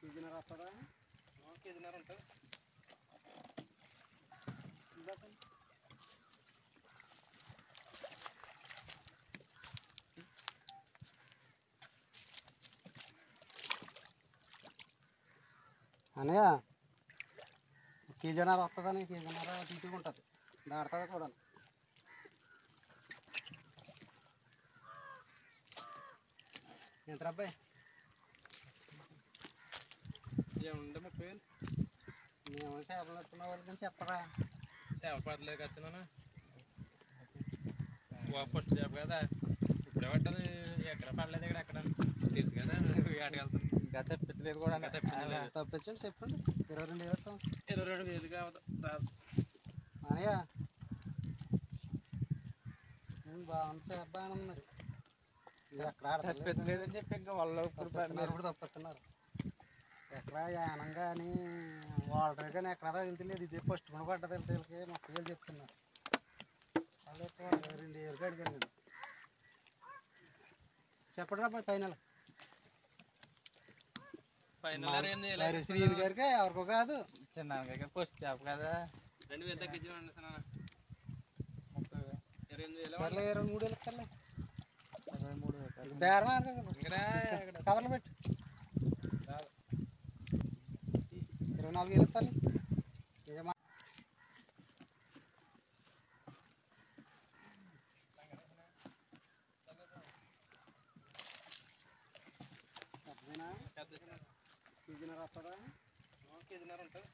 కేజీన్నర వస్తుందా? కేజీన్నర ఉంటుంది. అనయా కేజీన్నర వస్తుందని కేజీన్నర తీటుగా ఉంటుంది, దాడుతుంది కూడా. ఎంత అబ్బాయి? ఏముంది 30,000. మేము చేపలు పట్టుకున్న వాళ్ళకి చెప్పరా? చేపలు పడలేదు ఖచ్చితంగా. ఫస్ట్ చేప కదా, ఇప్పుడే పట్టదు. ఎక్కడ పడలేదు ఇక్కడ ఎక్కడ తెలుసు కదా, ఆటకెళ్తాం. ఇంకా తెప్పించలేదు కూడా. తప్పించండి చెప్పండి. 22,000 22,000 కావద్దు రాదు. అనయా బాగుంది, చేప బాగానే ఉంది. మరి ఎక్కడ తప్పించలేదని చెప్పి ఇంకా వాళ్ళు ఇప్పుడు తప్పిస్తున్నారు. ఎక్కడ యానం కానీ వాటర్ కానీ ఎక్కడ తగిలితలేదు. ఇదే ఫస్ట్ కూడా పడ్డది. వీళ్ళకి మొక్కలు చెప్తున్నారు. వాళ్ళు 22,000 అడిగాను నేను. చెప్పండి రా ఫైనల్. శ్రీని గారికి ఎవరికో కాదు, చిన్న ఫస్ట్ చేప కదా. 2,000 తగ్గించండి సార్. 28,000. సర్లే 23,000 ఇస్తారులే. 23,000 బేరం కవర్లు పెట్టి 24,000 ఇస్తాను. కేజీన్నర వస్తుందా? కేజీన్నర ఉంటుంది.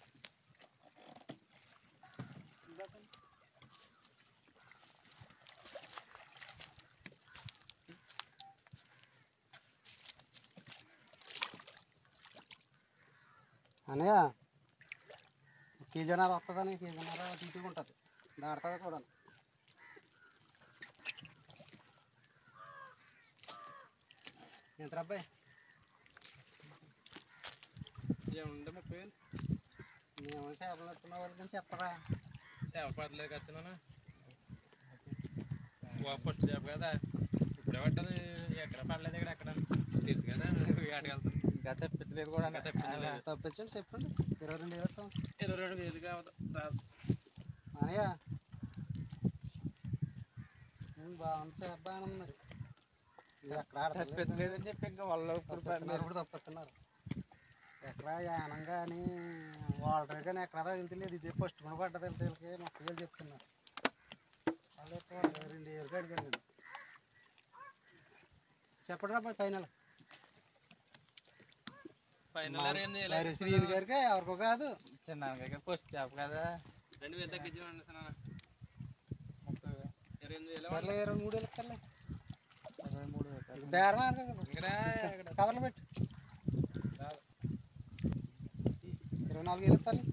అనయా కేజీన్నర వస్తుందని కేజీన్నర తీటుగా ఉంటుంది, దాడుతుంది కూడా. ఎంత అబ్బాయి? ఏముంది 30,000. మేము చేపలు పట్టుకున్న వాళ్ళకి చెప్పరా? చేప పడలేదు ఖచ్చితంగా. ఫస్ట్ చేప కదా, ఇప్పుడే పట్టదు. ఎక్కడ పడలేదు ఇక్కడ ఎక్కడ తెలుసు కదా, ఆటకెళ్తాం. ఇంకా తప్పించలేదు కూడా. తప్పించండి చెప్పండి. 22,000 22,000 కావద్దు రాదు. అనయా బాగుంది, చేప బాగానే ఉంది. మరి ఎక్కడ తప్పించలేదని చెప్పి ఇంకా వాళ్ళు ఇప్పుడు తప్పిస్తున్నారు. ఎక్కడ యానం కానీ వాటర్ కానీ ఎక్కడ తగిలితలేదు. ఇదే ఫస్ట్ కూడా పడ్డది. వీళ్ళకి మొక్కలు చెప్తున్నారు. వాళ్ళు 22,000 అడిగాను నేను. చెప్పండి రా ఫైనల్. శ్రీని గారికి ఎవరికో కాదు, చిన్న ఫస్ట్ చేప కదా. 2,000 తగ్గించండి సార్. 28,000. సర్లే 23,000 ఇస్తారులే. 23,000 బేరం కవర్లు పెట్టి 24,000 ఇస్తారులే.